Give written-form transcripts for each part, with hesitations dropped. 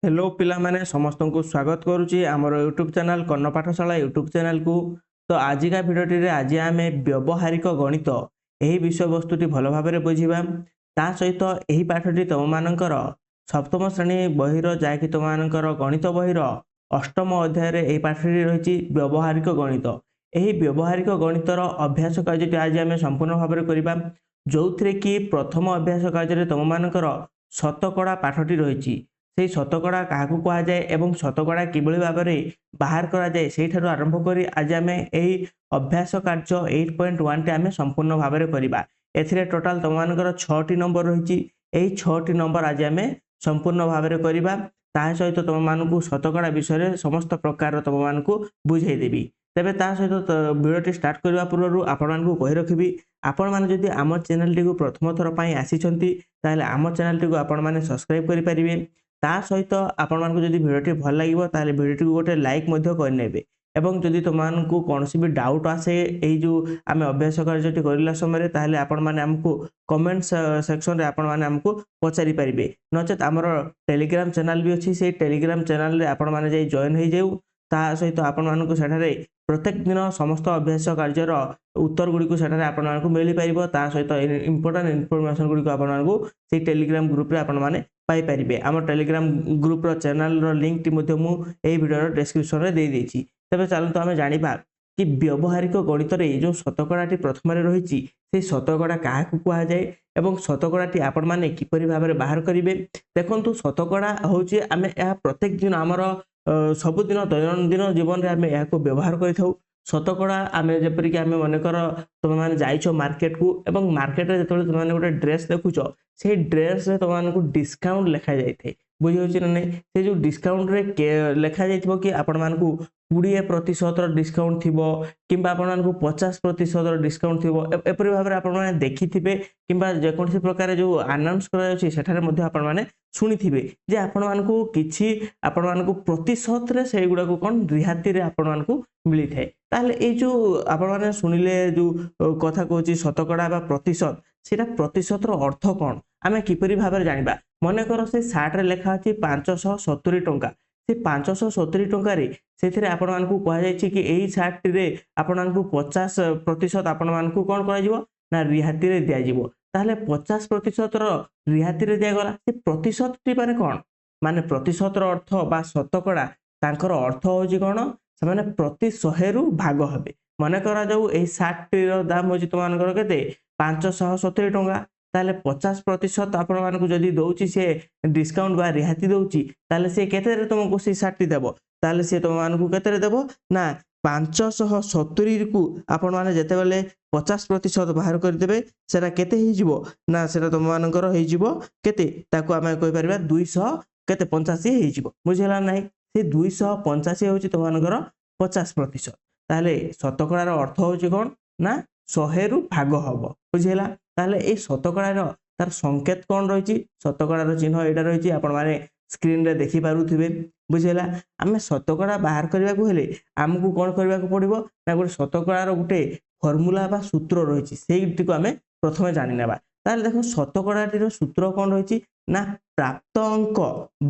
Hello पिला माने समस्त को स्वागत करुच्ची आमर यूट्यूब चैनल कर्ण पाठशाला यूट्यूब चैनल को। तो आजिका भिडियोटी आज आम व्यवहारिक गणित यही विषय वस्तुटी भल भाव बुझा ता सहित यही पाठटी तुम मानकर सप्तम श्रेणी बहिर जहाँकि तुम मानकर गणित बहिर अष्टम अध्याय यही पाठटी रही व्यवहारिक गणित। यही व्यवहारिक गणितर अभ्यास कार्य आज आम संपूर्ण भाव करवा जो थे कि प्रथम अभ्यास कार्य तुम मानकर शतकड़ा पाठटी रही से शतकड़ा क्या कहुए और शतकड़ा किभली भाव में बाहर कराए से आरंभ कर आज आम यही अभ्यास कार्य 8.1 टे आम संपूर्ण भाव में करवा। ए टोटाल तुम मानकर 6टी नंबर रही यही 6टी नंबर आज आम संपूर्ण भाव में करवा ता सहित तुम मानक शतकड़ा विषय समस्त प्रकार तुम मानक बुझेदेवी। तेरे ता सहित भिडियोटी स्टार्ट करने पूर्व आपण मानक कही रखी आपण मैंने जदि आम चैनल टी प्रथम थर पर आसी आम चैनल टी आपण मैंने सब्सक्राइब करेंगे ता सहित आपण मानक जदि भिडियोटी भल लगे ताले भिडियोटी गोटे लाइक करने एवं जदि तुमको कौन भी डाउट आसे यही जो आम अभ्यास कार्य करला समय ताले आपण माने हमको कमेंट सेक्शन रे आपण माने हमको पचारि पारिबे नचेत आमर टेलीग्राम चैनल भी अच्छी से टेलीग्राम चैनल रे आपण माने जाई जॉइन हो जाऊ ता सहित आपण मानक सेठारे प्रत्येक दिन समस्त अभ्यास कार्यर उत्तर गुड़ी को आपण मानक मिल पारिबो ता सहित इंपोर्टेंट इनफॉरमेशन गुड़ी को आपण मानक से टेलीग्राम ग्रुप रे आपण माने पाई पारिबे। आम टेलीग्राम ग्रुप रो चैनल रो लिंक टी मध्ये मु एई वीडियो डिस्क्रिप्शन रे दे देछि। तबे चलतो आमे जानिबा कि व्यवहारिक गणित रे जो शतकड़ाटी प्रथम रही से शतकड़ा क्या कहुए एवं शतकड़ाटी आपण माने किपरि भाव में बाहर करेंगे। देखो शतकड़ा हूँ आम प्रत्येक दिन आमर सबुदिन दैनंदिन जीवन में आम यहाँ व्यवहार कर शतकड़ा आम जपरिक आम मनकर तुम मैंने जाइछ मार्केट को एवं मार्केट में जो तुम गोटे ड्रेस देखुच से ड्रेस तुम मानक डिस्काउंट लिखा जाए बुझे ना नहीं से जो डिस्काउंट रे लिखा जाइए कि आपण मानक 20% डिस्काउंट थी कि 50% डिस्काउंट थी एपरी भाव में आप देखी थे कि जेकोसी प्रकार जो अनाउंस कर शुणी थे जे आपण मानक किसी आपण मानक प्रतिशत रे से गुड़ा कौन रिहाती रे आपण मानक मिली थाए ताले ए जो आपण माने सुनिले जो कथा कहूँ शतकड़ा बा प्रतिशत सेटा प्रतिशत रो अर्थ कौन आमे किपरि भाव में जानिबा। मन कर से सार्ट रे लेखा अछि 570 टंका से 570 टंकार से आपण मानक कहुई कि यही सार्ट रे आपण मानक 50% आपण मानक कौन करा रिहाती रे दिया जिवो ताहले 50% रिहाती रे दिया गला से प्रतिशत टी माने कौन माने प्रतिशत रो अर्थ बा शतकड़ा तांकर अर्थ होची कौन से माने प्रति 100 रु भाग हेबे। मन करा जाऊ एही सार्ट रो दाम होची तुम मानकर केते 570 टंका ताले 50% आपण मानक जदि दउची से डिस्काउंट बा रिहाती दउची ताले से केते रे तुमको से सार्ट देबो ताले से तुम मानक केते रे देबो ना 570 को आपण माने जेते बेले 50% बाहर कर देबे सेटा केते ही जिवो ना सेटा तुम मानकर ही जिवो केते ताको आमे कहि परबा 200 केते 85 ही जिवो बुझिला नाही से 285 होची तुम मानकर 50% ताले शतकड़ार अर्थ होची कोन ना 100 रु भाग हबो बुझिला ताले ए शतकड़ार तार संकेत कौन रही शतकड़ार चिन्ह एटा रही आपण माने स्क्रीन रे देखि पारुथिबे बुझिला। आमे शतकड़ा बाहर करबा को हेले हमकु कोन करबा को पड़िबो ना गोटे शतकड़ार गोटे फॉर्मूला बा सूत्र रही सेठी को आमे प्रथमे जानि नेबा। ताले देखो शतकड़ाटीर सूत्र कौन रही ना प्राप्त अंक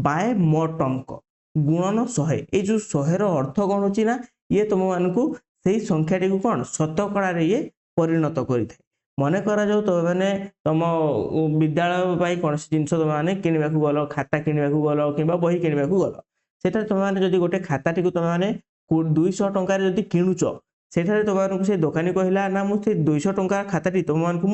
बाय मोट अंक गुणन 100 ए जो 100 रो अर्थ कौन होची ना ये तुम मानकु सेही संख्याटी को कौन शतकड़ा रे ये परिणत करिथाय। मन करा जाऊ तो मैंने तुम विद्यालय कौन जिनस तुम मैंने किणवा गल खाता किणवा गल कि बही किणवा गल सेटा तुम मैंने जब गोटे खाताटी को तुम मैंने 200 टंकार जदि किणुच सेठारे तुम से दोकानी कहला ना मुझे 200 टंका खाताटी तुम मानक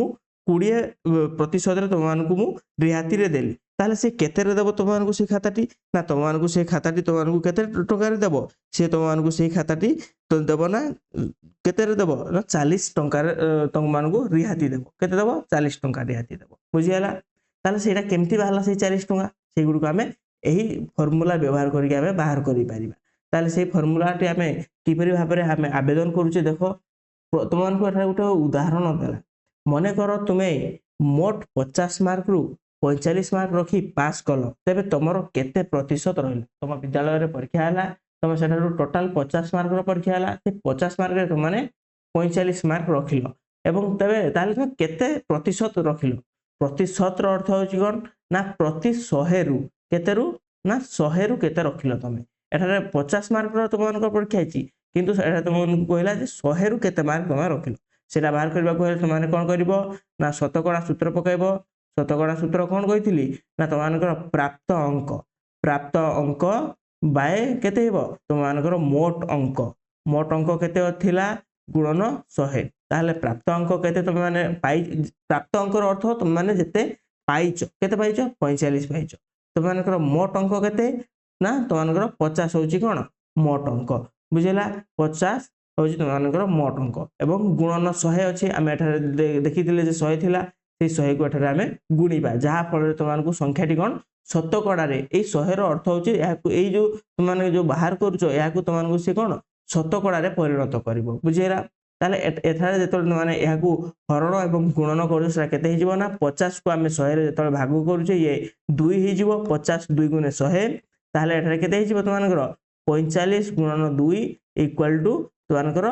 20% तुम मानक रिहाती रे देली ताले से केते रे देबो तुम मानक से खाताटी ना तुम मानक से खाताटी तुम मानक केते टंकार देबो से तुम मानक से खाताटी तो देबो ना केते रे देबो ना 40 टंकार तुम मानक रिहाती देबो केते देबो 40 टंका रिहाती देबो बुझियाला। ताले सेटा केमती बाहला से 40 टंका से गुड को हमें यही फॉर्मूला व्यवहार करके हमें बाहर करि परिबा। ताले से फॉर्मूला टी हमें किपरि भाबरे हमें आवेदन करूचे देखो तुम मानक एटा गोटे उदाहरण देला मन कर तुम्हें मोट 50 मार्क रु 45 मार्क रखी पास कल तेबे तुमर केते प्रतिशत रहिल तुम विद्यालय रे परीक्षा हला तुम सेटा टोटाल 50 मार्क रो परीक्षा हला से 50 मार्क रे तुम माने 45 मार्क रखिलो एवं तेबे ताले तुम केते प्रतिशत रखिलो प्रतिशत रो अर्थ होची कोन ना प्रति 100 रु केते रु ନା 100 ରୁ କେତେ ରଖିଲ ତମେ। ଏଠାରେ 50 ମାର୍କର ତୁମମାନଙ୍କର ପରୀକ୍ଷା ହେଇଛି, କିନ୍ତୁ ଏଠାରେ ତୁମମାନଙ୍କୁ କହିଲା ଯେ 100 ରୁ କେତେ ମାର୍କ ତମେ ରଖିଲ। ସେଟା ବାହାର କରିବାକୁ ହେଲେ ତୁମମାନେ କ'ଣ କରିବ ନା ଶତକଡ଼ା ସୂତ୍ର ପକାଇବ। ଶତକଡ଼ା ସୂତ୍ର କ'ଣ କହିଥିଲି ନା ତୁମମାନଙ୍କର ପ୍ରାପ୍ତ ଅଙ୍କ ବାଏ କେତେ ହେବ ତୁମମାନଙ୍କର ମୋଟ ଅଙ୍କ କେତେ ଥିଲା ଗୁଣନ 100। ତାହେଲେ ପ୍ରାପ୍ତ ଅଙ୍କ କେତେ ତୁମମାନେ ପ୍ରାପ୍ତ ଅଙ୍କର ଅର୍ଥ ତୁମମାନେ ଯେତେ ପାଇଛ, କେତେ ପାଇଛ 45 ପାଇଛ। ତୁମମାନଙ୍କର ମୋଟ ଅଙ୍କ କେତେ ନା ତୁମମାନଙ୍କର 50 ହେଉଛି କ'ଣ ମୋଟ ଅଙ୍କ, ବୁଝିଲା। 50 ହେଉଛି ତୁମମାନଙ୍କର ମୋଟ ଅଙ୍କ ଏବଂ ଗୁଣନ 100 ଅଛି। ଆମେ ଏଠାରେ ଦେଖିଥିଲେ ଯେ 100 ଥିଲା, ସେଇ 100 କୁ ଏଠାରେ ଆମେ ଗୁଣିବା, ଯାହା ଫଳରେ ତୁମମାନଙ୍କୁ ସଂଖ୍ୟାଟି କ'ଣ ଶତକଡ଼ାରେ, ଏଇ 100ର ଅର୍ଥ ହେଉଛି ଏହାକୁ, ଏଇ ଯୋଉ ତୁମମାନେ ଯୋଉ ବାହାର କରୁଛ ଏହାକୁ ତୁମମାନଙ୍କୁ ସେ କ'ଣ ଶତକଡ଼ାରେ ପରିଣତ କରିବ, ବୁଝିଲା। ତାହେଲେ ଏଠାରେ ଯେତେବେଳେ ତୁମମାନେ ଏହାକୁ ହରଣ ଏବଂ ଗୁଣନ କରୁଛ ସେଟା କେତେ ହେଇଯିବ ନା 50 କୁ ଆମେ 100 ରେ ଯେତେବେଳେ ଭାଗ କରୁଛେ ଇଏ 2 ହେଇଯିବ। 50 2 ଗୁଣେ 100, ତାହେଲେ ଏଠାରେ କେତେ ହେଇଯିବ ତୁମମାନଙ୍କର 45 ଗୁଣନ 2 ଇକ୍ୱାଲ ଟୁ ତୁମମାନଙ୍କର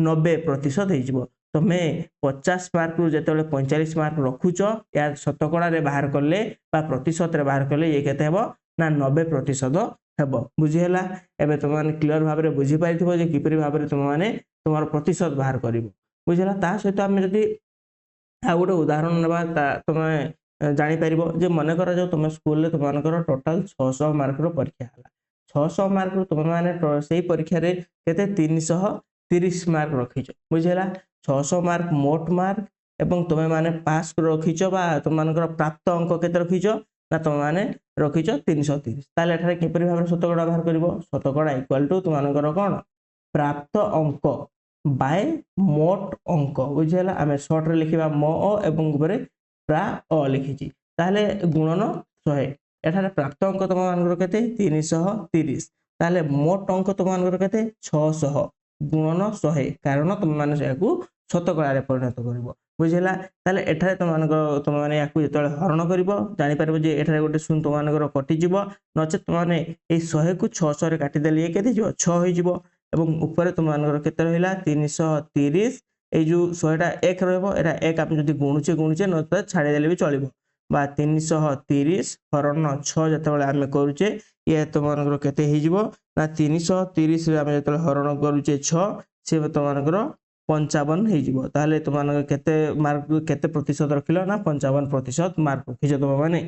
90% ହେଇଯିବ। ତମେ 50 ମାର୍କରୁ ଯେତେବେଳେ 45 ମାର୍କ ରଖୁଛ, ଏହା ଶତକଡ଼ାରେ ବାହାର କଲେ ବା ପ୍ରତିଶତରେ ବାହାର କଲେ ଇଏ କେତେ ହେବ ନା 90% ହେବ, ବୁଝିହେଲା। ଏବେ ତୁମମାନେ କ୍ଲିୟର ଭାବରେ ବୁଝିପାରିଥିବ ଯେ କିପରି ଭାବରେ ତୁମମାନେ ତୁମର ପ୍ରତିଶତ ବାହାର କରିବ, ବୁଝିଲା। ତା ସହିତ ଆମେ ଯଦି ଆଉ ଗୋଟେ ଉଦାହରଣ ନେବା, ତୁମେ ଜାଣିପାରିବ ଯେ ମନେ କରାଯାଉ ତୁମ ସ୍କୁଲରେ ତୁମମାନଙ୍କର ଟୋଟାଲ 600 ମାର୍କର ପରୀକ୍ଷା ହେଲା। 600 ମାର୍କରୁ ତୁମମାନେ ସେଇ ପରୀକ୍ଷାରେ କେତେ 330 ମାର୍କ ରଖିଛ, ବୁଝିହେଲା। 600 ମାର୍କ ମୋଟ ମାର୍କ ଏବଂ ତୁମେ ମାନେ ପାସ୍ ରଖିଛ ବା ତୁମମାନଙ୍କର ପ୍ରାପ୍ତ ଅଙ୍କ କେତେ ରଖିଛ ନା ତୁମମାନେ ରଖିଛ 330। ତାହେଲେ ଏଠାରେ କିପରି ଭାବରେ ଶତକଡ଼ା ବାହାର କରିବ, ଶତକଡ଼ା ଇକ୍ୱାଲ ଟୁ ତୁମମାନଙ୍କର କ'ଣ ପ୍ରାପ୍ତ ଅଙ୍କ ବାଏ ମୋଟ ଅଙ୍କ, ବୁଝିହେଲା। ଆମେ ସର୍ଟରେ ଲେଖିବା ମ ଏବଂ ଉପରେ ପ୍ରା ଲେଖିଛି, ତାହେଲେ ଗୁଣନ 100। ଏଠାରେ ପ୍ରାପ୍ତ ଅଙ୍କ ତୁମମାନଙ୍କର କେତେ 330, ତାହେଲେ ମୋଟ ଅଙ୍କ ତୁମମାନଙ୍କର କେତେ 600 ଗୁଣନ 100, କାରଣ ତୁମମାନେ ଏହାକୁ ଶତକଡ଼ାରେ ପରିଣତ କରିବ, ବୁଝିଲା। ତାହେଲେ ଏଠାରେ ତୁମମାନେ ୟାକୁ ଯେତେବେଳେ ହରଣ କରିବ ଜାଣିପାରିବ ଯେ ଏଠାରେ ଗୋଟେ ଶୂନ ତୁମମାନଙ୍କର କଟିଯିବ, ନଚେତ୍ ତୁମମାନେ ଏଇ 100 କୁ 600 ରେ କାଟିଦେଲେ ଇଏ କେତେ ହେଇଯିବ 6 ହେଇଯିବ ଏବଂ ଉପରେ ତୁମମାନଙ୍କର କେତେ ରହିଲା 330। ଏଇ ଯୋଉ 100ଟା 1 ରହିବ, ଏଟା 1 ଆମେ ଯଦି ଗୁଣୁଛେ ନଚେତ୍ ଛାଡ଼ିଦେଲେ ବି ଚଳିବ, ବା 330 ହରଣ 6 ଯେତେବେଳେ ଆମେ କରୁଛେ ଇଏ ତୁମମାନଙ୍କର କେତେ ହେଇଯିବ ନା 330 ରେ ଆମେ ଯେତେବେଳେ ହରଣ କରୁଛେ 6 ସେ ତୁମମାନଙ୍କର 55 ହେଇଯିବ। ତାହେଲେ ତୁମମାନଙ୍କର କେତେ ମାର୍କ କେତେ ପ୍ରତିଶତ ରଖିଲ ନା 55% ମାର୍କ ରଖିଛ ତୁମମାନେ।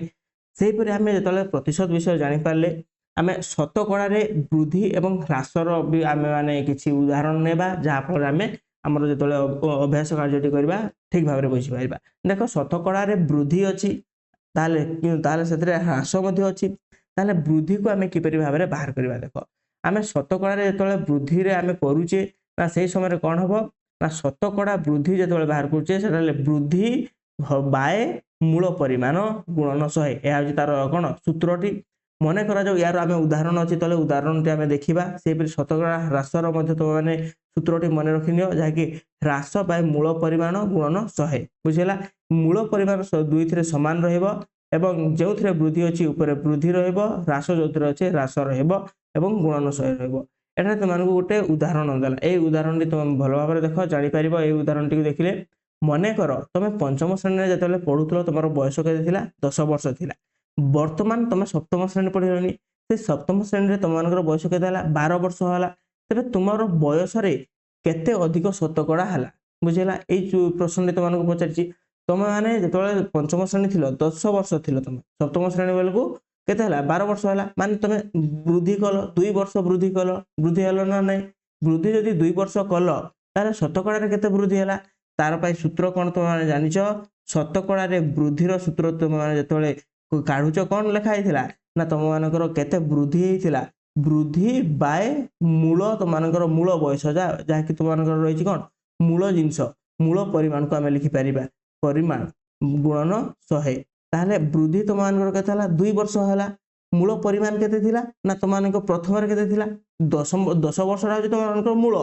ସେହିପରି ଆମେ ଯେତେବେଳେ ପ୍ରତିଶତ ବିଷୟ ଜାଣିପାରିଲେ, ଆମେ ଶତକଡ଼ାରେ ବୃଦ୍ଧି ଏବଂ ହ୍ରାସର ବି ଆମେ ମାନେ କିଛି ଉଦାହରଣ ନେବା, ଯାହାଫଳରେ ଆମେ ଆମର ଯେତେବେଳେ ଅଭ୍ୟାସ କାର୍ଯ୍ୟଟି କରିବା ଠିକ ଭାବରେ ବୁଝିପାରିବା। ଦେଖ ଶତକଡ଼ାରେ ବୃଦ୍ଧି ଅଛି, ତାହେଲେ ସେଥିରେ ହ୍ରାସ ମଧ୍ୟ ଅଛି। ତାହେଲେ ବୃଦ୍ଧିକୁ ଆମେ କିପରି ଭାବରେ ବାହାର କରିବା, ଦେଖ ଆମେ ଶତକଡ଼ାରେ ଯେତେବେଳେ ବୃଦ୍ଧିରେ ଆମେ କରୁଛେ ନା ସେଇ ସମୟରେ କ'ଣ ହବ ନା ଶତକଡ଼ା ବୃଦ୍ଧି ଯେତେବେଳେ ବାହାର କରୁଛେ ସେଟା ହେଲେ ବୃଦ୍ଧି ବାଏ ମୂଳ ପରିମାଣ ଗୁଣନ 100। ଏହା ହେଉଛି ତାର କ'ଣ ସୂତ୍ରଟି। ମନେ କରାଯାଉ ୟାର ଆମେ ଉଦାହରଣ ଅଛି, ତାହେଲେ ଉଦାହରଣଟି ଆମେ ଦେଖିବା। ସେହିପରି ଶତକଡ଼ା ହ୍ରାସର ମଧ୍ୟ ତୁମମାନେ ସୂତ୍ରଟି ମନେ ରଖିନିଅ, ଯାହାକି ହ୍ରାସ ବାଏ ମୂଳ ପରିମାଣ ଗୁଣନ 100, ବୁଝିଲା। ମୂଳ ପରିମାଣ ଦୁଇଥିରେ ସମାନ ରହିବ ଏବଂ ଯେଉଁଥିରେ ବୃଦ୍ଧି ଅଛି ଉପରେ ବୃଦ୍ଧି ରହିବ, ହ୍ରାସ ଯେଉଁଥିରେ ଅଛି ହ୍ରାସ ରହିବ ଏବଂ ଗୁଣନ 100 ରହିବ। ଏଠାରେ ତୁମମାନଙ୍କୁ ଗୋଟେ ଉଦାହରଣ ଦେଲା, ଏଇ ଉଦାହରଣଟି ତୁମେ ଭଲ ଭାବରେ ଦେଖ, ଜାଣିପାରିବ। ଏଇ ଉଦାହରଣଟିକୁ ଦେଖିଲେ ମନେ କର ତମେ ପଞ୍ଚମ ଶ୍ରେଣୀରେ ଯେତେବେଳେ ପଢୁଥିଲ ତୁମର ବୟସ କେତେ ଥିଲା 10 ବର୍ଷ ଥିଲା। ବର୍ତ୍ତମାନ ତମେ ସପ୍ତମ ଶ୍ରେଣୀ ପଢିଲଣି, ସେ ସପ୍ତମ ଶ୍ରେଣୀରେ ତୁମମାନଙ୍କର ବୟସ କେତେ ହେଲା 12 ବର୍ଷ ହେଲା। ତେବେ ତୁମର ବୟସରେ କେତେ ଅଧିକ ଶତକଡ଼ା ହେଲା, ବୁଝିଲା। ଏଇ ଯୋଉ ପ୍ରଶ୍ନଟି ତୁମମାନଙ୍କୁ ପଚାରିଛି, ତମେ ମାନେ ଯେତେବେଳେ ପଞ୍ଚମ ଶ୍ରେଣୀ ଥିଲ 10 ବର୍ଷ ଥିଲ, ତମେ ସପ୍ତମ ଶ୍ରେଣୀ ବେଳକୁ କେତେ ହେଲା 12 ବର୍ଷ ହେଲା, ମାନେ ତମେ ବୃଦ୍ଧି କଲ 2 ବର୍ଷ ବୃଦ୍ଧି କଲ, ବୃଦ୍ଧି ହେଲ ନା ନାହିଁ। ବୃଦ୍ଧି ଯଦି 2 ବର୍ଷ କଲ ତାହେଲେ ଶତକଡ଼ାରେ କେତେ ବୃଦ୍ଧି ହେଲା, ତାର ପାଇଁ ସୂତ୍ର କ'ଣ ତୁମମାନେ ଜାଣିଛ। ଶତକଡ଼ାରେ ବୃଦ୍ଧିର ସୂତ୍ର ତୁମମାନେ ଯେତେବେଳେ କାଢୁଛ କ'ଣ ଲେଖା ହେଇଥିଲା ନା ତୁମମାନଙ୍କର କେତେ ବୃଦ୍ଧି ହେଇଥିଲା, ବୃଦ୍ଧି ବାଏ ମୂଳ ତୁମମାନଙ୍କର ମୂଳ ବୟସ, ଯାହାକି ତୁମମାନଙ୍କର ରହିଛି କ'ଣ ମୂଳ ଜିନିଷ, ମୂଳ ପରିମାଣକୁ ଆମେ ଲିଖିପାରିବା ପରିମାଣ ଗୁଣନ 100। ତାହେଲେ ବୃଦ୍ଧି ତୁମମାନଙ୍କର କେତେ ହେଲା 2 ବର୍ଷ ହେଲା। ମୂଳ ପରିମାଣ କେତେ ଥିଲା ନା ତୁମମାନଙ୍କ ପ୍ରଥମରେ କେତେ ଥିଲା 10 ବର୍ଷଟା ହେଉଛି ତୁମମାନଙ୍କର ମୂଳ,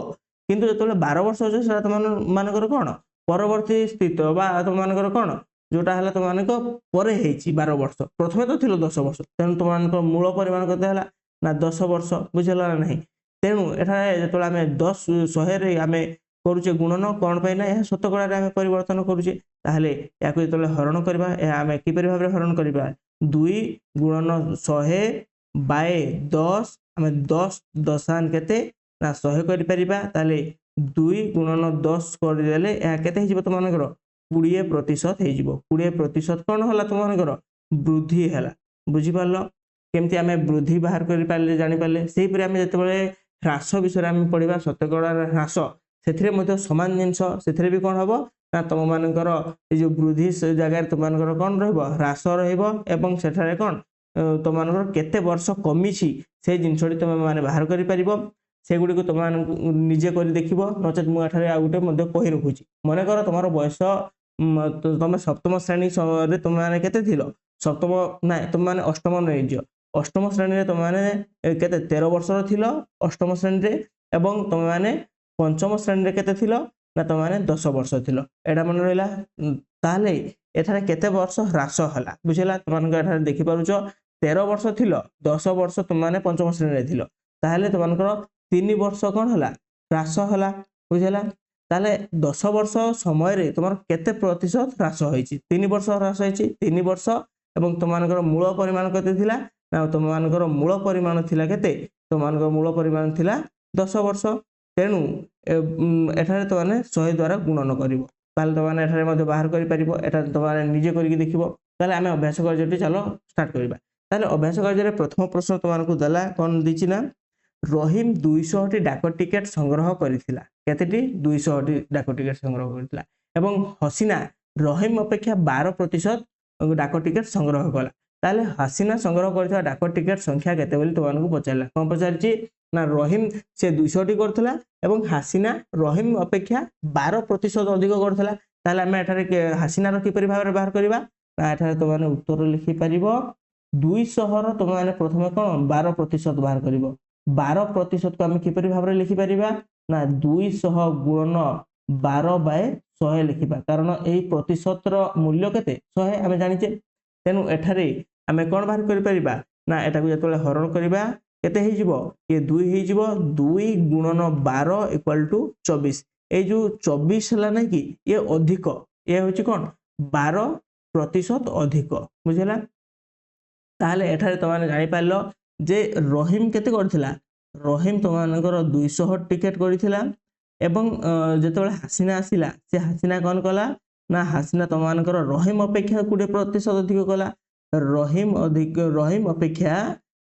କିନ୍ତୁ ଯେତେବେଳେ 12 ବର୍ଷ ଅଛି ସେଟା ତୁମମାନଙ୍କର କ'ଣ ପରବର୍ତ୍ତୀ ସ୍ଥିତ ବା ତୁମମାନଙ୍କର କ'ଣ ଯୋଉଟା ହେଲା ତୁମମାନଙ୍କ ପରେ ହେଇଛି 12 ବର୍ଷ, ପ୍ରଥମେ ତ ଥିଲ 10 ବର୍ଷ, ତେଣୁ ତୁମମାନଙ୍କର ମୂଳ ପରିମାଣ କେତେ ହେଲା ନା 10 ବର୍ଷ, ବୁଝିଲା ନା ନାହିଁ। ତେଣୁ ଏଠାରେ ଯେତେବେଳେ ଆମେ 100ରେ ଆମେ କରୁଛେ ଗୁଣନ, କ'ଣ ପାଇଁ ନା ଏହା ଶତକଡ଼ାରେ ଆମେ ପରିବର୍ତ୍ତନ କରୁଛେ। ତାହେଲେ ଏହାକୁ ଯେତେବେଳେ ହରଣ କରିବା, ଏହା ଆମେ କିପରି ଭାବରେ ହରଣ କରିବା 2 ଗୁଣନ 100 बाय 10 आम 10 दशान केते ना 100 करि परिबा ताले 2 गुणन 10 करदेले या केते हिजिबो तुमनकर 20% हेजिबो 20% कोन होला तुमनकर वृद्धि हला बुझी पारलो केमती आमे वृद्धि बाहर करि पाले जानि पाले सेहि परे आमे जतबेले ह्रास विषय आमे पढिबा शतकड़ा ह्रास सेथिरे मध्ये समान जिंस सेथिरे भी कोन हबो ना तुम मानकर ए जो वृद्धि से जगह तुम मानकर कोन रहबो ह्रास रहबो एवं सेठारे कोन तुम मानकर केते वर्ष कमी छी से जिंसडी तुम माने बाहर करि परिबो सेगुडी को तुम निजे करि देखिबो नचेत मु एठारे आ गुटे मध्ये कहि रखुची मने कर तुमार बयस तुम सप्तम श्रेणी रे तुम माने केते थिलो सप्तम ना तुम माने अष्टम नै जियो अष्टम श्रेणी रे तुम माने केते 13 वर्ष रो थिलो अष्टम श्रेणी रे एवं तुम माने पंचम श्रेणी रे केते थिलो ना तुम माने 10 वर्ष थिलो एडा मन रहला ताले एठारे केते वर्ष ह्रास हला बुझिला तुम मानक एठारे देखि पारुचो 13 वर्ष थिलो 10 वर्ष तुम माने पंचम श्रेणी रे थिलो ताले तुम मानकर 3 वर्ष कोन हला ह्रास हला बुझिला ताले 10 वर्ष समय रे तुमार केते प्रतिशत ह्रास होईची 3 वर्ष ह्रास होईची 3 वर्ष एवं तुम मानकर मूल परिमाण केते थिला ना तुम मानकर मूल परिमाण थिला केते तुम मानकर मूल परिमाण थिला 10 वर्ष तेणु एठारे तो माने 100 द्वारा गुणन करिवो ताले तो माने एठारे मध्ये बाहर करि परिबो एठा तो माने निजे करिकि देखिबो ताले आमे अभ्यास कार्यटी चलो स्टार्ट करिबा ताले अभ्यास कार्य रे प्रथम प्रश्न तो मानकु दला कोन दिछि ना रहीम 200 टी डाक टिकेट संग्रह करिथिला केतेटी 200 टी डाक टिकेट संग्रह करिथिला एवं हसीना रहीम अपेक्षा 12% डाक टिकेट संग्रह कला ताले हसीना संग्रह करथिला डाक टिकेट संख्या केते बोली तो मानकु पचारला कोन पचारछि ना रहीम से 200 टी करथिला एवं हसीना रहीम अपेक्षा 12% अधिक करथिला ताले हम एठारे हसीना रो किपरि भाबरे बाहर करिबा ना एठारे तो माने उत्तर लिखि परिबो 200 रो तो माने प्रथमे कोन 12% बाहर करिबो 12% को हम किपरि भाबरे लिखि परिबा ना 200 गुणन 12 बाय 100 लिखिबा कारण एई प्रतिशत रो मूल्य केते 100 हम जानिचे तेनु एठारे हमें कोन बाहर करि परिबा ना एटा को जतले हरण करिबा केते हे जिवो ये 2 हे जिवो 2 गुणन 12 इक्वल टू 24 ए जो 24 हला नै कि ये अधिक ये होची कोन 12% अधिक बुझिला ताले एठारे तो माने जानि पारलो जे रहीम केते करथिला रहीम तो मानकर 200 टिकेट करथिला एवं जेतेबेले हसीना आसिला से हसीना कोन कला ना हसीना तो मानकर रहीम अपेक्षा 20% अधिक कला रहीम अपेक्षा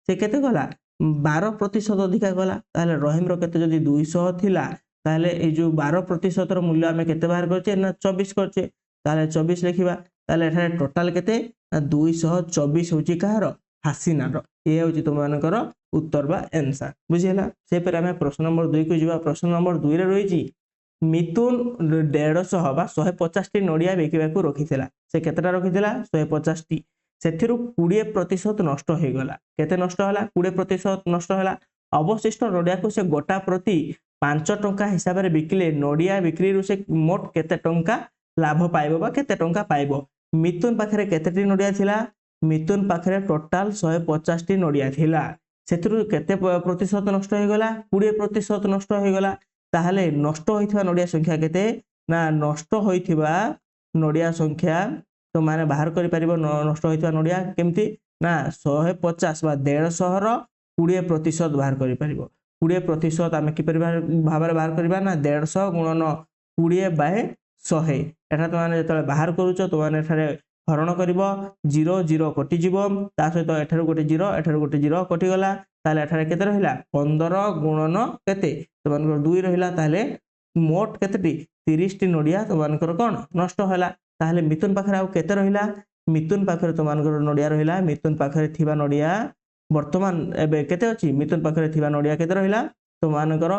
से केते कला 12% अधिक कला ताले रहीम रो केते जदी 200 थिला ताले ए जो 12% रो मूल्य हमें केते बाहर करछे ना 24 करछे ताले 24 लिखिबा ताले एठारे टोटल केते ना 224 होची कहारो हसीना रो ये होची तुम मानकर उत्तर बा आंसर बुझिला से पर हमें प्रश्न नंबर 2 को जिबा प्रश्न नंबर 2 रे रहिची मिथुन 150 बा 150 टी नडिया बेकिबा को रखिथिला से केतेटा रखिथिला 150 टी सेथिरु 20% नष्ट हो गला केते नष्ट होला 20% नष्ट होला अवशिष्ट नडिया को से गोटा प्रति 5 टंका हिसाब रे बिकले नडिया बिक्री रु से मोट केते टंका लाभ पाइबो बा केते टंका पाइबो मिथुन पाखरे केतेटी नडिया थिला मिथुन पाखरे टोटल 150 टी नडिया थिला सेथिरु केते प्रतिशत नष्ट हो गला 20% नष्ट हो गला ताहले नष्ट होइथिबा नडिया संख्या केते ना नष्ट होइथिबा नडिया संख्या तो माने बाहर करि परिबो नष्ट होइथिबा नडिया केमती ना 150 बा 150 रो 20% बाहर करि परिबो 20% आमे कि परिवार भाबरे बाहर करबा ना 150 गुणन 20 बाय 100 एटा तो माने जतले बाहर करूचो तो माने एठारे हरण करिवो 0 0 कटि जीवो ता सहित एठारे गोटे 0 कटि गला ताले एठारे केते रहिला 15 गुणन केते तो मानकर 2 रहिला ताले मोट केतेटी 30 टी नडिया तो मानकर कोन नष्ट होला ताले मिथुन पाखरे आ केते रहिला मिथुन पाखरे तो मानकर नडिया रहिला मिथुन पाखरे थिबा नडिया वर्तमान एबे केते अछि मिथुन पाखरे थिबा नडिया केते रहिला तो मानकर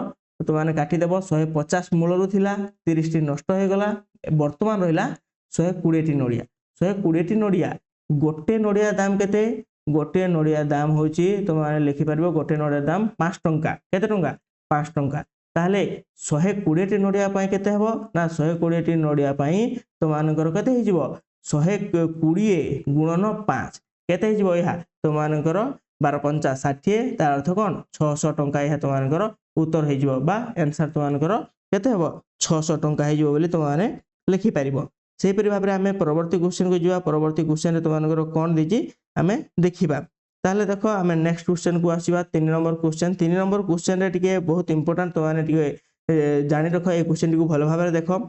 तो माने काटी देबो 150 मूलरु थिला 30 टी नष्ट हो गला वर्तमान रहिला 120 टी नडिया 120 टी नडिया गोटे नडिया दाम केते गोटे नडिया दाम होची तो माने लिखि परबो गोटे नडिया दाम 5 टंका केते टंका 5 टंका ताले 120 टी नडिया पई केते हबो ना 120 टी नडिया पई तो मानकर केते हि जिवो 120 गुणन 5 केते हि जिवो एहा तो मानकर 12 5 60 तार अर्थ कोन 600 टंका एहा तो मानकर उत्तर हि जिवो बा आंसर तो मानकर केते हबो 600 टंका हि जिवो बोली तो माने लिखि परिबो से परि भाबरे हमें परवर्ती क्वेश्चन को जिवा परवर्ती क्वेश्चन रे तो मानकर कोन दिजी हमें देखिबा ताहले देखो आम नेक्स्ट क्वेश्चन को आसवा 3 नंबर क्वेश्चन 3 नंबर क्वेश्चन रे टिके बहुत इंपोर्टेंट तो माने टिके जानि रखो ए क्वेश्चन को भलो भाबरे देखो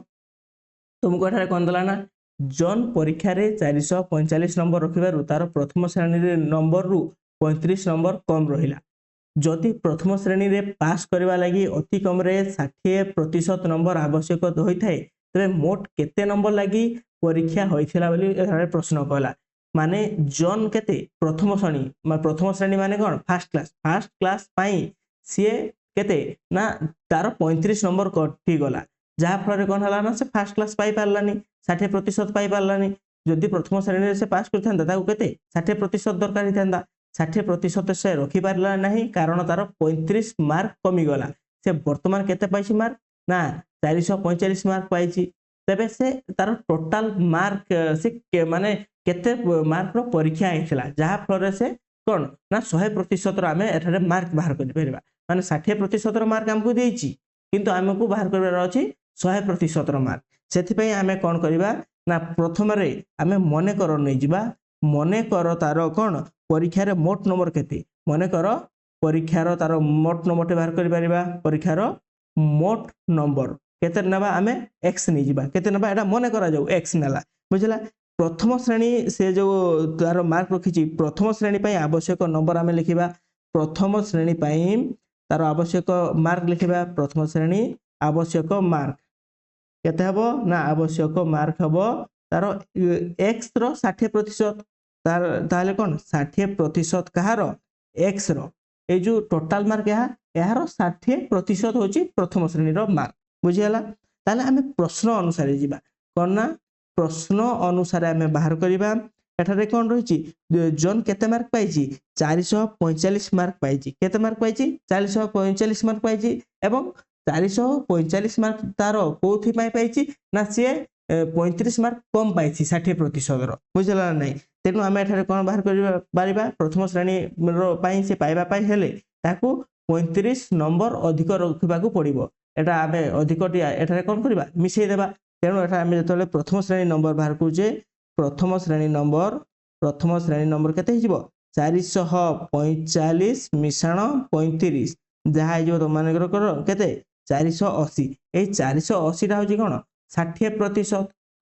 तुमको एठारे कोन दला ना जन परीक्षा रे 445 नंबर रखिबारु तार प्रथम श्रेणी रे नंबर रु 35 नंबर कम रहिला जदि प्रथम श्रेणी रे पास करबा लागि अति कम रे 60% नंबर आवश्यक होइथाय तबे मोट केते नंबर लागि परीक्षा होइथिला बोली एठारे प्रश्न कहला माने जन केते प्रथम श्रेणी माने कोन फर्स्ट क्लास पाई सीए केते ना तार 35 नंबर कटि गला जहा फल कोन हला ना से फर्स्ट क्लास पाई पारलानी 60% पाई पारलानी जदि प्रथम श्रेणी रे से पास करथांदा ताको केते 60% दरकार हिथांदा 60% से रखी पारला नहीं कारण तार 35 मार्क कमी गला से वर्तमान केते पाइछि मार्क ना 445 मार्क पाइछि तबे से तार टोटल मार्क से माने केते मार्क रो परीक्षा आइथिला जहा फल से कोन ना 100% रो आमे एठारे मार्क बाहर करि परबा माने 60% रो मार्क हमकु देइछि किंतु हमकु बाहर करबार अछि 100% रो मार्क सेथि पई आमे कोन करबा ना प्रथम रे आमे मने कर नै जिबा मने कर तार कोन परीक्षा रे मोट नंबर केते मने कर परीक्षा रो तार मोट नंबर बाहर करि परबा परीक्षा रो मोट नंबर केते नबा आमे x नै जिबा केते नबा एटा मने करा जाऊ x नला बुझला प्रथम श्रेणी से जो तार मार्क रखिछि प्रथम श्रेणी पई आवश्यक नंबर आमे लिखिबा प्रथम श्रेणी पई तार आवश्यक मार्क लिखिबा प्रथम श्रेणी आवश्यक मार्क केते हबो ना आवश्यक मार्क हबो तार x रो 60% तार ताले कोन 60% कहार x रो ए जो टोटल मार्क यार 60% होची प्रथम श्रेणी रो मार्क बुझियाला ताले हमें प्रश्न अनुसार जिबा कोन ना प्रश्न अनुसार हमें बाहर करिबा एठारे कोन रहिची जन केते मार्क पाइची 445 मार्क पाइची केते मार्क पाइची 445 मार्क पाइची एवं 445 मार्क तारो कोथि पाई पाइची ना से 35 मार्क कम पाइची 60% रो बुझला नै तेनु हमें एठारे कोन बाहर करिबा पारिबा प्रथम श्रेणी रो पाई से पाइबा पाई हेले ताकू 35 नंबर अधिक रखिबा को पड़िबो एटा आबे अधिकटी एठारे कोन करबा मिसै देबा तेनु एठा हमें जतले प्रथम श्रेणी नंबर बाहर कुजे प्रथम श्रेणी नंबर केते हिजबो 445 मिश्रण 35 जहा हिजबो तो माने करो केते 480 ए 480 टा होची कोन 60%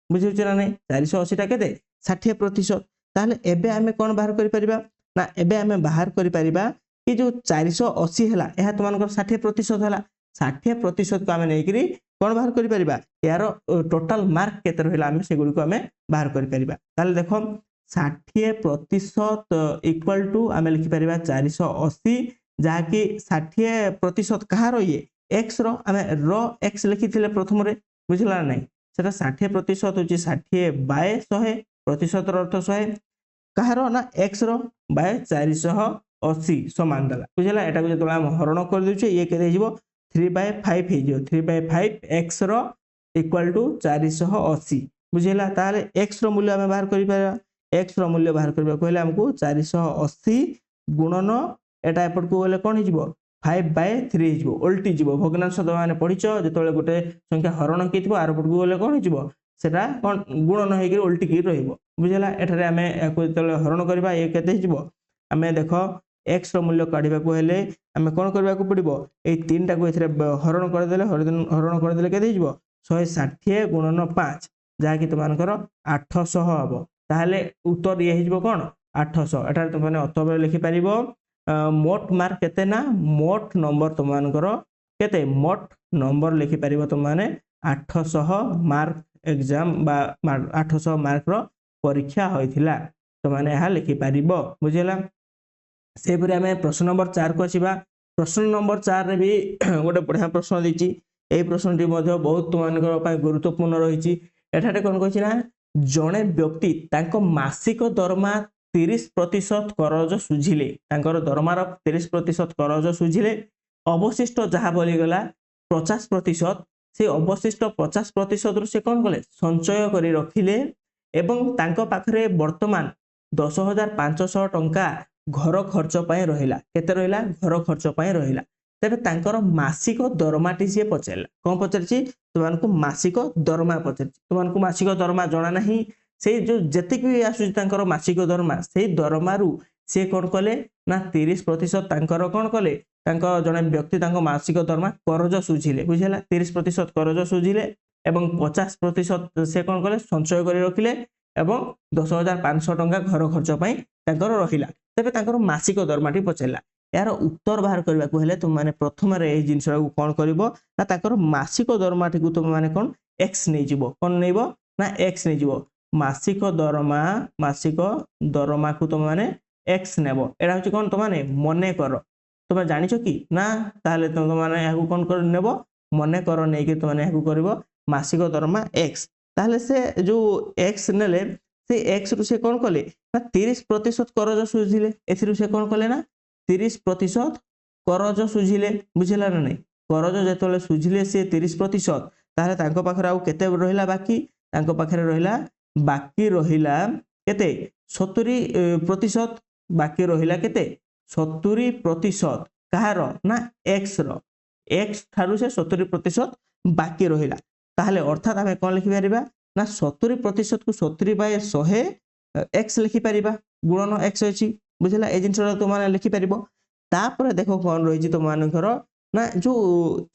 बुझिउ छना नै 480 टा केते 60% ताले एबे हमें कोन बाहर करि परिबा ना एबे हमें बाहर करि परिबा कि जो 480 हला एहा तो मानकर 60% हला 60% को हमें नै करी कोन बाहर करि परिबा यार टोटल मार्क केते रहला हमें सेगुडी को हमें बाहर करि परिबा ताले देखो 60% इक्वल टू हमें लिखि परिबा 480 जहा कि 60% कहार ये x रो हमें रो x लिखिथिले प्रथम रे बुझला नै सेटा 60% होची 60/100 प्रतिशत रो अर्थ 100 कहारो ना x रो बाय 480 समान दला बुझला एटा को जतला हम हरण कर दिउ छे ये केते हिजबो 3/5 हिजो 3/5 x रो इक्वल टू 480 बुझला ताले x रो मूल्य हम बाहर करि पारा x रो मूल्य बाहर करबा कहले हमको 480 गुणन एटा एपट को गले कोन हिजबो 5/3 हिजबो उल्टी जिवो भग्नांश तो माने पढिचो जेतले गोटे संख्या हरण किथिबो आर पट को गले कोन हिजबो सेटा कोन गुणन हेकि उल्टी की रहइबो बुझला एठारे हमें एको जेतले हरण करबा ए केते हिजबो हमें देखो x रो मूल्य काढिबा को हेले हमें कोन करबा को पडिबो ए तीनटा को एथरे हरण कर देले केते हिजबो 160 गुणन 5 जहा कि तुमानकर 800 हबो ताहले उत्तर ये हिजबो कोन 800 एठारे तुम माने उत्तर लिखि परिबो मोट मार्क केते ना मोट नंबर तुमानकर केते मोट नंबर लिखि परिबो तुम माने 800 मार्क एग्जाम बा 800 मार्क रो परीक्षा होइथिला तुम माने एहा लिखि परिबो बुझिला से परे हमें प्रश्न नंबर 4 को आसीबा प्रश्न नंबर 4 रे भी गोटे बढ़िया प्रश्न दिछि ए प्रश्नटी मध्ये बहुत तुमानकर पय गुरुत्वपूर्ण रहिछि एठाटे कोन कहछि ना जणे व्यक्ति तांको मासिक दरमा 30% करज सुझिले तांकर दरमार 30% करज सुझिले अवशिष्ट जहा बोली गला 50% से अवशिष्ट 50% रु से कोन गले संचय करी रखिले एवं तांको पाखरे वर्तमान 10500 टंका घर खर्च पय रहिला केते रहिला घर खर्च पय रहिला तबे तांकर मासिक दरमाटी से पचेला कोन पचरछि तुमानकु मासिक दरमा पचरछि तुमानकु मासिक दरमा जणा नाही से जो जतिक भी आसु तांकर मासिक दरमा से दरमारु सी कौन कले ना 30% तांकर कौन कले जड़े व्यक्ति मासिक दरमा करज सुझिले बुझेगा 30% करज सुझिले एवं 50% से कौन कले संचय कर रखिले एवं 10,500 टंका घर खर्च रहिला तेबे मासिक दरमाटी पचारा यार उत्तर बाहर करने को हेले तुम माने प्रथम रे जिनस कौन करिवो ना ताकर मासिक दरमाटी को तुम माने कौन एक्स नहीं जीवो कौन नैबो ना एक्स नहीं जीवो मासिक दरमा को तुम माने एक्स नेबो एटा होची कौन तुम माने मने कर तुम जानिछो कि ना ताले तुम माने याकू कौन कर नेबो मने कर नै कि तुम माने याकू करिवो मासिक दरमा एक्स ताले से जो एक्स नेले से एक्स रु से कौन कले ना 30% करज सुझिले एथिरु से कौन कले ना 30% करज सुझिले बुझिला ना नहीं करज जेतले सुझिले से 30% ताले तांको पाखरे आउ केते रहिला बाकी तांको पाखरे रहिला बाकी रहिला केते 70% बाकी रहिला केते 70% कहार ना एक्स रो एक्स थारु से 70% बाकी रहिला ताहले अर्थात हमें कोन लिखि परिबा ना 70% को 70/100 एक्स लिखि परिबा गुणन एक्स अछि बुझला ए जिनसरा तो माने लिखि परिबो तापर देखो कोन रहिछि तो मानकर ना जो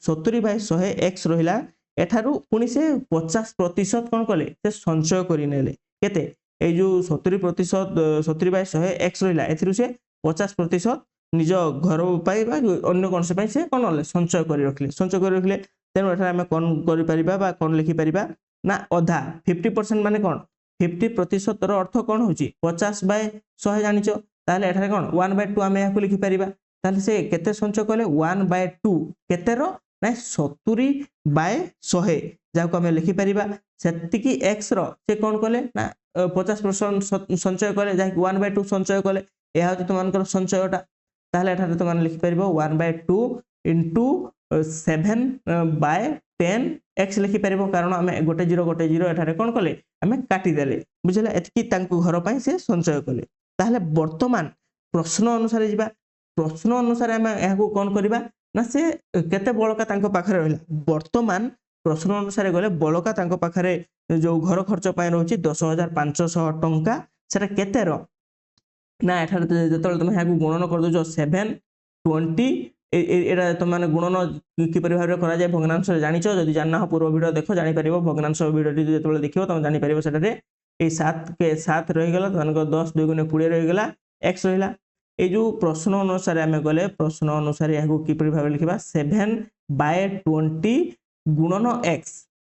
70/100 एक्स रहिला एठारु पुनी से 50% कोन कले से संचय करि नेले केते ए जो 70% 70/100 एक्स रहिला एथिरु से 50% निज घर पाई बा अन्य कोन से पाई से कोन ले संचय करि रखले तेनु एठा हमें कोन करि परिबा बा कोन लिखि परिबा ना अधा 50% माने कोन 50% रो अर्थ कोन होची 50/100 जानिचो ताले एठारे कोन 1/2 हमें याकू लिखि परिबा ताले से केते संचय कले 1/2 केते रो ना 70/100 जाको हमें लिखि परिबा सेतिकी x रो से कोन कले ना 50% संचय कले जाकी 1/2 संचय कले एहा होची तुमानकर संचयटा ताले एठारे तुमान लिखि परिबो 1/2 into 7/10 x लिखि परिबो कारण हमें गोटे जीरो एठारे कोन कले हमें काटी देले बुझला एतकी तांको घर पई से संचय कले ताहले वर्तमान प्रश्न अनुसार जिबा प्रश्न अनुसार हमें याकू कोन करबा ना से केते बळका तांको पाखरे रहला वर्तमान प्रश्न अनुसार गले बळका तांको पाखरे जो घर खर्च पई रहउची 10,500 टंका सेटा केते रो ना एठारे जतल तुम याकू गुणन कर दो 7 20 एटा तुम माने गुणन किपरि भाबरे करा जाय भग्नांश जानिचो जदि जानना पूर्व वीडियो देखो जानि परिबो भग्नांश वीडियो जेतले देखियो तुम जानि परिबो सेटारे ए 7 के 7 रहि गेला तनको 10 2 गुणे 20 रहि गेला x रहिला ए जो प्रश्न अनुसार हमें गले प्रश्न अनुसार याकू किपरि भाबरे लिखिबा 7/20 गुणन x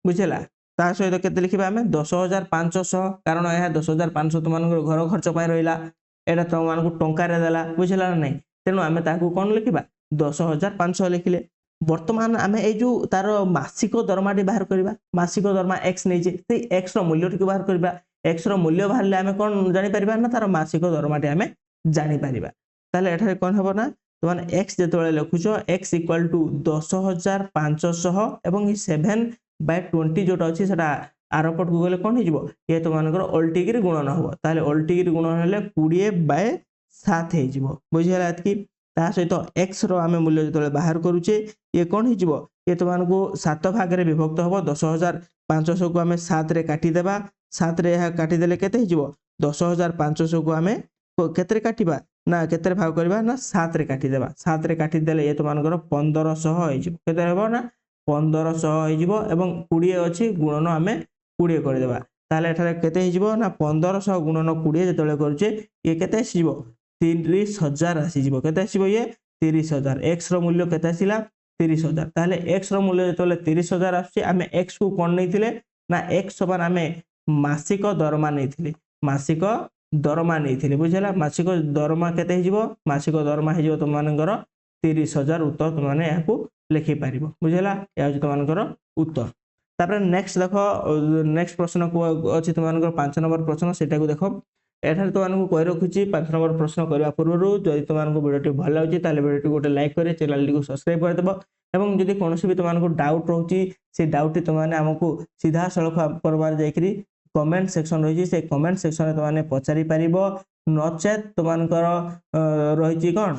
बुझला ता सहित केते लिखिबा हमें 10,500 कारण यह 10,500 तुम मानको घर खर्च पय रहिला एटा तुम मानको टंका रे देला बुझला ना नहीं तेनु हमें ताकू कोन लिखिबा 10,500 लिखिले वर्तमान आमे ए जो तार मासिक दरमाटी बाहर करबा मासिक दरमा x नै जे से x रो मूल्य टिक बाहर करबा x रो मूल्य बाहरले आमे कोन जानि परिबा ना तार मासिक दरमाटी आमे जानि परिबा ताले एठारे कोन हबो ना तो माने x जेतोले लिखुचो x = 10,500 एवं 7/20 जोटा अछि सेटा आरपट को गले कोन हिजबो ये तो मानकर अल्टीगिर गुणन हबो ताले अल्टीगिर गुणन हेले 20/7 हिजबो बुझिला एतकी ता सहित x रो आमे मूल्य जेतोले बाहर करूचे ये कोन हिजबो ये तो मानको 7 भाग रे विभक्त हबो 10,500 को आमे 7 रे काटी देबा 7 रे यह काटी देले केते हिजबो 10,500 को आमे केते रे काटिबा ना केते रे भाग करबा ना 7 रे काटी देबा 7 रे काटी देले ये तो मानकर 1500 हिजबो केते हेबो ना 1500 हिजबो एवं 20 अछि गुणन आमे 20 कर देबा ताले एठारे केते हिजबो ना 1500 गुणन 20 जेतोले करूचे ये केते हिजबो 30,000 आसी जीवो केते आसीबो ये 30,000 x रो मूल्य केते आसीला 30,000 ताले x रो मूल्य जेतोले 30,000 आसी आमे x को कोन नैथिले ना x समान आमे मासिक दरमा नैथिले मासिक दरमा नैथिले बुझला मासिक दरमा केते हिजबो मासिक दरमा हिजबो तुम मानकर 30,000 उत्तर तुम माने याकू लिखि पारिबो बुझला या तुम मानकर उत्तर तापर नेक्स्ट देखो नेक्स्ट प्रश्न को अछि तुम मानकर 5 नंबर प्रश्न सेटा को देखो एठार तो मानकु कहि रखुची 5 नंबर प्रश्न करबा पूर्वरु जदि तो मानकु वीडियोटी भल लागुची ताले वीडियोटी गोटे लाइक करे चैनल टी को सब्सक्राइब कर देबो एवं जदि कोनोसी भी तो मानकु डाउट रहउची से डाउट टी तो माने हमकु सीधा सळख परबार जायकरी कमेंट सेक्शन रहिची से कमेंट सेक्शन रे तो माने पचारि परिबो नचेत तो मानकर रहिची कोन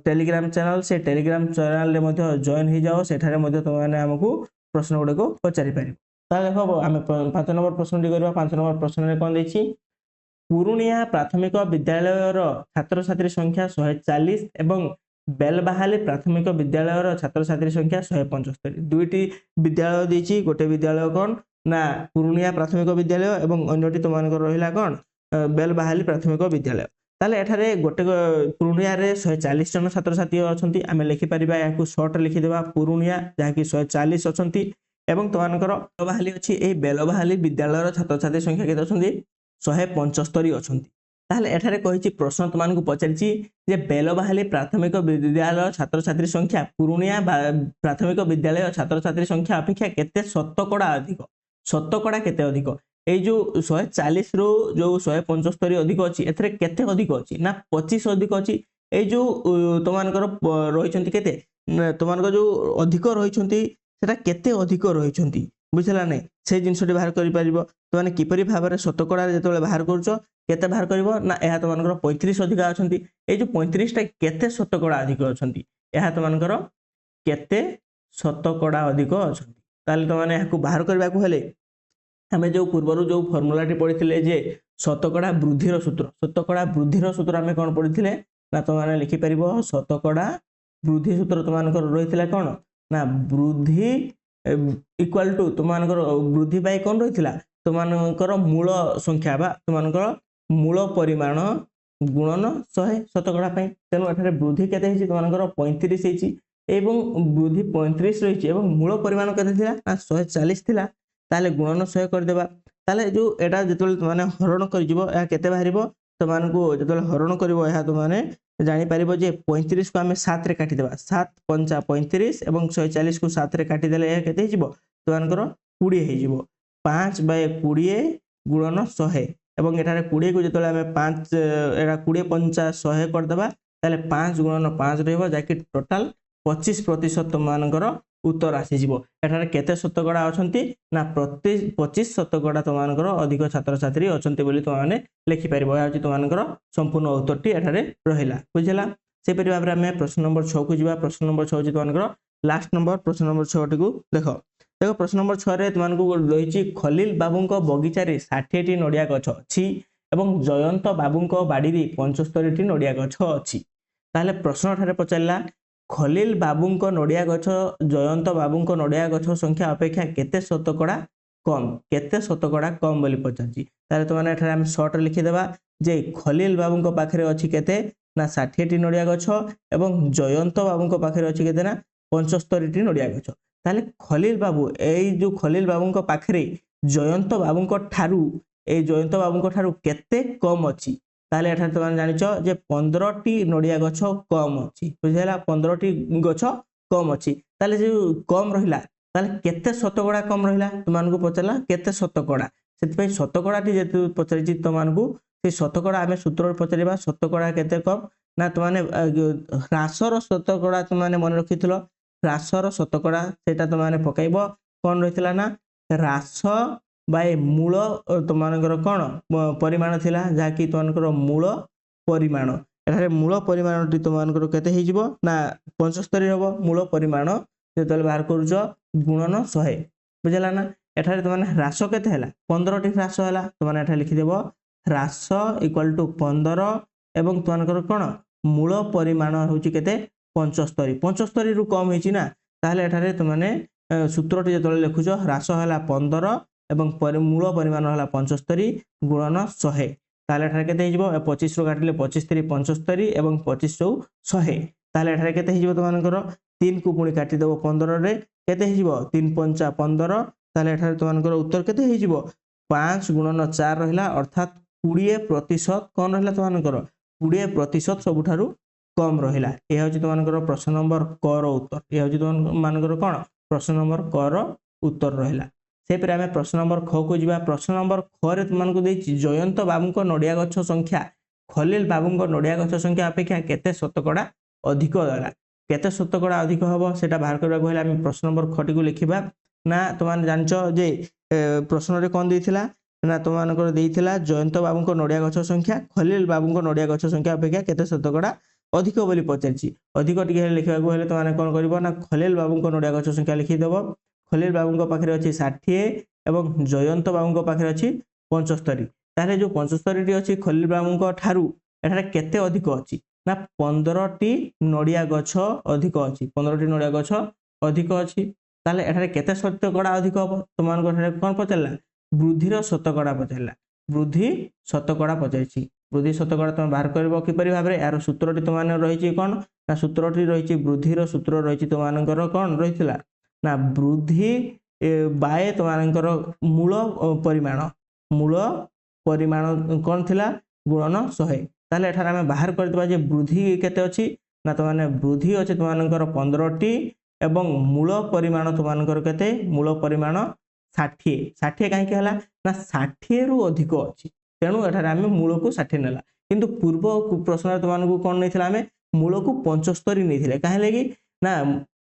टेलीग्राम चैनल से टेलीग्राम चैनल रे मध्ये जॉइन हो जाओ सेठारे मध्ये तो माने हमकु प्रश्न गुडे को पचारि परिबो ता देखो हमें 5 नंबर प्रश्न टी करबा 5 नंबर प्रश्न रे कोन देछि ପୁରୁଣିଆ ପ୍ରାଥମିକ ବିଦ୍ୟାଳୟର ଛାତ୍ରଛାତ୍ରୀ ସଂଖ୍ୟା 140 ଏବଂ ବେଲବାହାଲି ପ୍ରାଥମିକ ବିଦ୍ୟାଳୟର ଛାତ୍ରଛାତ୍ରୀ ସଂଖ୍ୟା 175। ଦୁଇଟି ବିଦ୍ୟାଳୟ ଦେଇଛି, ଗୋଟେ ବିଦ୍ୟାଳୟ କ'ଣ ନା ପୁରୁଣିଆ ପ୍ରାଥମିକ ବିଦ୍ୟାଳୟ ଏବଂ ଅନ୍ୟଟି ତୁମମାନଙ୍କର ରହିଲା କ'ଣ ବେଲବାହାଲି ପ୍ରାଥମିକ ବିଦ୍ୟାଳୟ। ତାହେଲେ ଏଠାରେ ଗୋଟେ ପୁରୁଣିଆରେ 140 ଜଣ ଛାତ୍ରଛାତ୍ରୀ ଅଛନ୍ତି, ଆମେ ଲେଖିପାରିବା ଏହାକୁ ସର୍ଟରେ ଲିଖିଦେବା ପୁରୁଣିଆ ଯାହାକି 140 ଅଛନ୍ତି ଏବଂ ତୁମମାନଙ୍କର ବେଲବାହାଲି ଅଛି। ଏହି ବେଲବାହାଲି ବିଦ୍ୟାଳୟର ଛାତ୍ରଛାତ୍ରୀ ସଂଖ୍ୟା କେତେ ଅଛନ୍ତି 175 ଅଛନ୍ତି। ତାହେଲେ ଏଠାରେ କହିଛି ପ୍ରଶ୍ନ ତୁମମାନଙ୍କୁ ପଚାରିଛି ଯେ ବେଲବାହାଲି ପ୍ରାଥମିକ ବିଦ୍ୟାଳୟ ଛାତ୍ରଛାତ୍ରୀ ସଂଖ୍ୟା ପୁରୁଣିଆ ପ୍ରାଥମିକ ବିଦ୍ୟାଳୟ ଛାତ୍ରଛାତ୍ରୀ ସଂଖ୍ୟା ଅପେକ୍ଷା କେତେ ଶତକଡ଼ା ଅଧିକ, ଶତକଡ଼ା କେତେ ଅଧିକ। এই যে 140 রু যে 175 অধিক অছি এথরে কেতে অধিক অছি না 25 অধিক অছি। এই যে তোমানকৰ রহিছন্তি কেতে তোমানকৰ যে অধিক রহিছন্তি সেটা কেতে অধিক রহিছন্তি বুঝলা নাই সেই জিনিসটি বাহার করি পারিবো। তোমনে কিপরি ভাবে শতকড়া যেতବେଳେ বাহার করছো কেতে বাহার করিবো না এহা তোমানকৰ 35 অধিক অছন্তি। এই যে 35 টা কেতে শতকড়া অধিক অছন্তি এহা তোমানকৰ কেতে শতকড়া অধিক অছন্তি। তাহলে তোমনে এহাকু বাহার করিবাকু হেলে आमे जो पूर्वर जो फर्मुलाटी पढ़ी जे शतकड़ा वृद्धिर सूत्र, शतकड़ा वृद्धिर सूत्र आमे कौन पढ़ी ना तुम लिखिपर शतकड़ा वृद्धि सूत्र तुम रही कौन ना वृद्धि इक्वाल टू तुम वृद्धि पाई कौन रही तुम मूल संख्या बा तुम मूल परिमाण गुणन 100 शतकड़ा तेणु एठारे वृद्धि केते तुम 35 एवं वृद्धि 35 रही मूल परिमाण केते 140 थिला ताले गुणन 100 करदेबा। ताले जो एटा जेतले तुमाने हरण करिजिवो या केते बाहरिबो तुमानकु जेतले हरण करिवो या तुमाने जानि परिबो जे 35 को हमें 7 रे काटि देबा 7 पंचा 35 एवं 140 को 7 रे काटि देले या केते हिजिवो तुमानकर 20 हिजिवो 5/20 गुणन 100 एवं एटारे 20 को जेतले हमें 5 एटा 20 पंचा 100 करदेबा ताले 5 गुणन 5 रहइबो जाकि टोटल 25% तुमानकर उत्तर आसीजिवो। एठारे केते शतकड़ा अछंती ना प्रति 25 शतकड़ा तुमानकर अधिक छात्र छात्री अछंती बोली तुमाने लिखि परिबो। या अछि तुमानकर संपूर्ण उत्तरटी एठारे रहिला बुझला। से परि भाबरे हमें प्रश्न नंबर 6 को जिबा। प्रश्न नंबर 6 अछि तुमानकर लास्ट नंबर। प्रश्न नंबर 6 टी को देखो देखो प्रश्न नंबर 6 रे तुमानकु रहिछि खलील बाबूंको बगीचा रे 60 टी नडिया गछ अछि एवं जयंत बाबूंको बाड़ी रे 75 टी नडिया गछ अछि। ताले प्रश्न ठारे पचारला खलील बाबूंको नडिया गछ जयंत बाबूंको नडिया गछ संख्या अपेक्षा केते शतकड़ा कम, केते शतकड़ा कम बोली पचारछि। ताले तुमाने एठारे हम शॉर्ट लिखि देबा जे खलील बाबूंको पाखरे अछि केते ना 60 टी नडिया गछ एवं जयंत बाबूंको पाखरे अछि केते ना 75 टी नडिया गछ। ताले खलील बाबू एई जो खलील बाबूंको पाखरे जयंत बाबूंको ठारू ए जयंत बाबूंको ठारू केते कम अछि। ताले एठारे तुम जानिछो जे 15 टी नडिया गछ कम अछि बुझैला 15 टी गछ कम अछि। ताले जे कम रहिला ताले केते शतकड़ा कम रहिला तुमानकु पचला केते शतकड़ा सेति पई शतकड़ा टी जेतु पचरिछि तुमानकु से शतकड़ा आमे सूत्र पचरिबा शतकड़ा केते कम ना तुमाने ह्रासर शतकड़ा तुमाने मन रखिथिलो ह्रासर शतकड़ा सेटा तुमाने पकाइबो कोन रहितला ना ह्रास बाय मूल तुमानकर कोन परिमाण थिला जाकि तुमानकर मूल परिमाण एठारे मूल परिमाण टी तुमानकर केते हिजिवो ना 75 हबो मूल परिमाण जेतले बाहर करूजो गुणन 100 बुझला ना। एठारे तुमाने ह्रास केते हला 15 टी ह्रास हला तुमाने एठा लिखि देबो ह्रास इक्वल टू 15 एवं तुमानकर कोन मूल परिमाण होची केते 75 रु कम हेची ना ताले एठारे तुमाने सूत्र टी जेतले लिखुजो ह्रास हला 15 एवं मूल परिमाण हला 75 गुणन 100 ताले एठारे केते हिजिवो 25 रु काटिले 25 3 75 एवं 25 100 ताले एठारे केते हिजिवो तुमानकर 3 को पुणी काटि देबो 15 रे केते हिजिवो 3 पंचा 15 ताले एठारे तुमानकर उत्तर केते हिजिवो 5 गुणन 4 रहिला अर्थात 20% कोन रहिला तुमानकर 20% सबुठारु कम रहिला। ए होची तुमानकर प्रश्न नंबर क रो उत्तर। ए होची तुमानकर कोन प्रश्न नंबर क रो उत्तर रहिला। से पर आमे प्रश्न नंबर ख को जिबा। प्रश्न नंबर ख रे तुमनको देछि जयंत बाबूंको नडिया गछ संख्या खलील बाबूंको नडिया गछ संख्या अपेक्षा केते शतकड़ा अधिक होला केते शतकड़ा अधिक हबो सेटा बाहर करबा कहले आमे प्रश्न नंबर ख टी को लिखिबा ना तुमान जानचो जे प्रश्न रे कोन देथिला ना तुमानकर देथिला जयंत बाबूंको नडिया गछ संख्या खलील बाबूंको नडिया गछ संख्या अपेक्षा केते शतकड़ा अधिक बोली पचारछि। अधिक टिके लिखिबा कहले तुमाने कोन करबो ना खलील बाबूंको नडिया गछ संख्या लिखि देबो खलील बाबूंको पाखरे अछि 60 एवं जयंत बाबूंको पाखरे अछि 75 ताहले जो 75 टी अछि खलील बाबूଙ୍କ ठारू एठारे केते अधिक अछि ना 15 टी नडिया गछ अधिक अछि 15 टी नडिया गछ अधिक अछि ताहले एठारे केते शतकड़ा अधिक हबो तुमनको एठारे कोन पचरला वृद्धिर शतकड़ा पचरला वृद्धि शतकड़ा पचाइछि वृद्धि शतकड़ा तुम बाहर करबो किपरि भाबरे यार सूत्रटी तुमाने रहिछि कोन ना सूत्रटी रहिछि वृद्धिर सूत्र रहिछि तुमानकर कोन रहितला ना वृद्धि बाय तुमानकर मूल परिमाण कोन थिला गुणन 100 ताले एठार आमे बाहर कर देबा जे वृद्धि केते अछि ना तो माने वृद्धि अछि तुमानकर 15 टी एवं मूल परिमाण तुमानकर केते मूल परिमाण 60 60 काहे के हला ना 60 रु अधिक अछि तेनु एठार आमे मूल को 60 नेला किंतु पूर्व प्रश्न तुमानकु कोन नैथिला आमे मूल को 75 नैथिले काहे लागि ना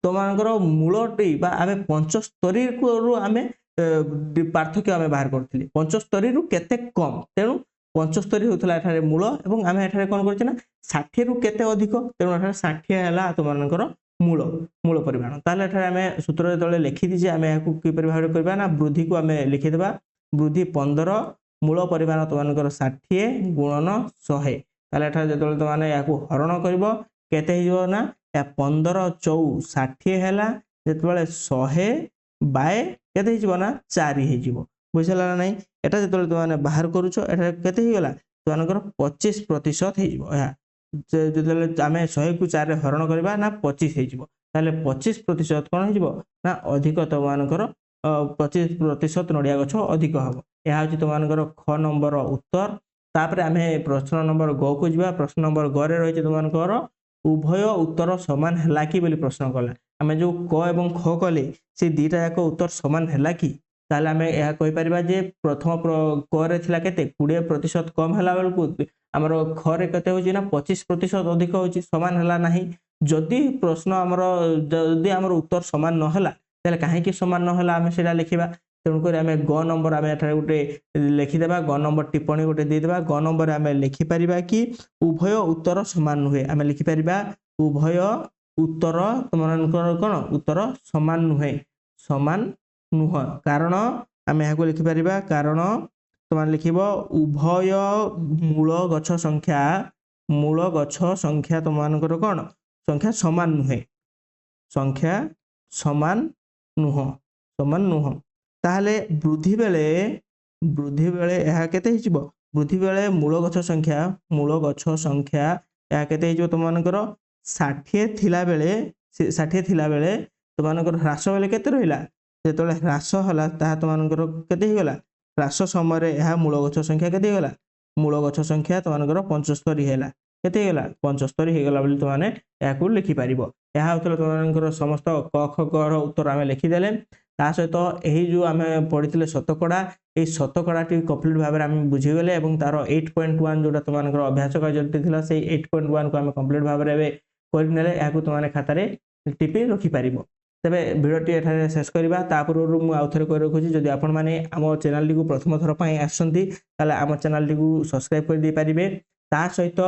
तुमानकर मूलटी बा आमे 75 को रु आमे पार्थक्य आमे बाहर करथिले 75 रु केते कम तेनु 75 होतला एठारे मूल एवं आमे एठारे कोन करछि ना 60 रु केते अधिक तेनु एठारे 60 हैला तुमानकर मूल परिमाण ताले एठारे आमे सूत्र तळे लिखि दी जे आमे याकू कि परिभाषा करबा ना वृद्धि को आमे लिखि देबा वृद्धि 15 मूल परिमाण तुमानकर 60 गुणन 100 ताले एठारे जतळे तुमाने याकू हरण करबो केते हिजो ना या 15 चौ 60 हैला जतळे 100 बाय केते हिजो ना 4 हिजो बुझला ना नहीं एटा जतळे तुमाने बाहर करूछो एटा केते हि गेला तुमानकर 25% हिजो या जतळे आमे 100 को 4 रे हरण करबा ना 25 हिजो ताले 25% कोन हिजो ना अधिक तुमानकर 25% नडिया गछ अधिक हबो या होची तुमानकर ख नंबर उत्तर तापरे आमे प्रश्न नंबर ग को जिबा प्रश्न नंबर ग रे रहिছে तुमानकर उभय उत्तर समान हला कि बोली प्रश्न कला आमे जो क एवं ख कले से दीटा जाक उत्तर समान हला कि ताले आमे यह कहि परिबा जे प्रथम क रे थिला केते 20% कम हला बेलकु हमरो ख रे केते होची ना 25% अधिक होची समान हला नाही जदि प्रश्न हमरो जदि हमरो उत्तर समान न हला ताले काहे कि समान न हला आमे सेडा लिखिबा तेणुक आमे ग नंबर आमे एठारे गुटे लिखिदेबा ग नंबर टिप्पणी गुटे देदेबा ग नंबर आमे लिखि परिबा कि उभय उत्तर समान नुहे आमे लिखि परिबा उभय उत्तर तुमनकर कोन उत्तर समान नुहे समान नुह कारण आमे याको लिखि परिबा कारण तुमान लिखिबो उभय मूल गछ संख्या तुमनकर कोन संख्या समान नुहे संख्या समान नुह ताहले वृद्धि बेले यह केते हिजबो वृद्धि बेले मूल गछ संख्या यह केते हिजबो तुमनकर 60 थिला बेले तुमनकर ह्रास बेले केते रहिला जेतले ह्रास हला ता तुमनकर केते हि गेला ह्रास समय रे यह मूल गछ संख्या केते गेला मूल गछ संख्या तुमनकर 75 हैला केते गेला 75 हे गेला बोली तुमाने याकू लिखि पारिबो यह होतले तुमनकर समस्त क ख ग र उत्तर आमे लिखि देले ता सहित एही जो आमे पढितले शतकड़ा ए शतकड़ा टी कंप्लीट भाबरे आमे बुझि गेले एवं तार 8.1 जोटा तुमनकर अभ्यास कार्यजलती थिला से 8.1 को आमे कंप्लीट भाबरे बे करि नेले याकू तुमाने खाता रे टिपि रखि पारिबो तबे भिडियोटी एठारे शेष करबा तापुरु मु आउथरे कहि रखुची जदि आपण माने आम चैनल टी को प्रथम थर पई आछंती ताले आम चैनल टी को सब्सक्राइब कर दे पारिबे ता सहित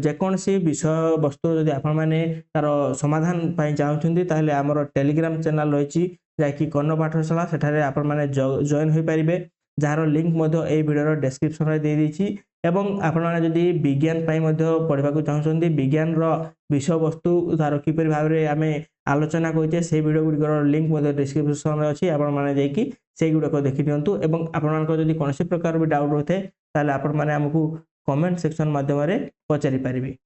जेकोनसी विषय वस्तु जदि आपण माने तार समाधान पई चाहउछंती ताले हमर टेलीग्राम चैनल रहिची जाकि कन्न पाठशाला सेठारे आपण माने जॉइन होई पारिबे जार लिंक मध्य ए वीडियो डिस्क्रिप्शन रे दे देछि एवं आपण माने जदि विज्ञान पई मध्य पढिबा को चाहउछंती विज्ञान रो विषय वस्तु तार किपरि भाबरे आमे आलोचना करिते से वीडियो गुडीकर लिंक मध्य डिस्क्रिप्शन रे अछि आपण माने जाकि से गुडा को देखि दियंतु एवं आपण मानक जदि कोनोसी प्रकार भी डाउट होते ताले आपण माने हमकु कमेंट सेक्शन माध्यम रे पचारि पारिबे।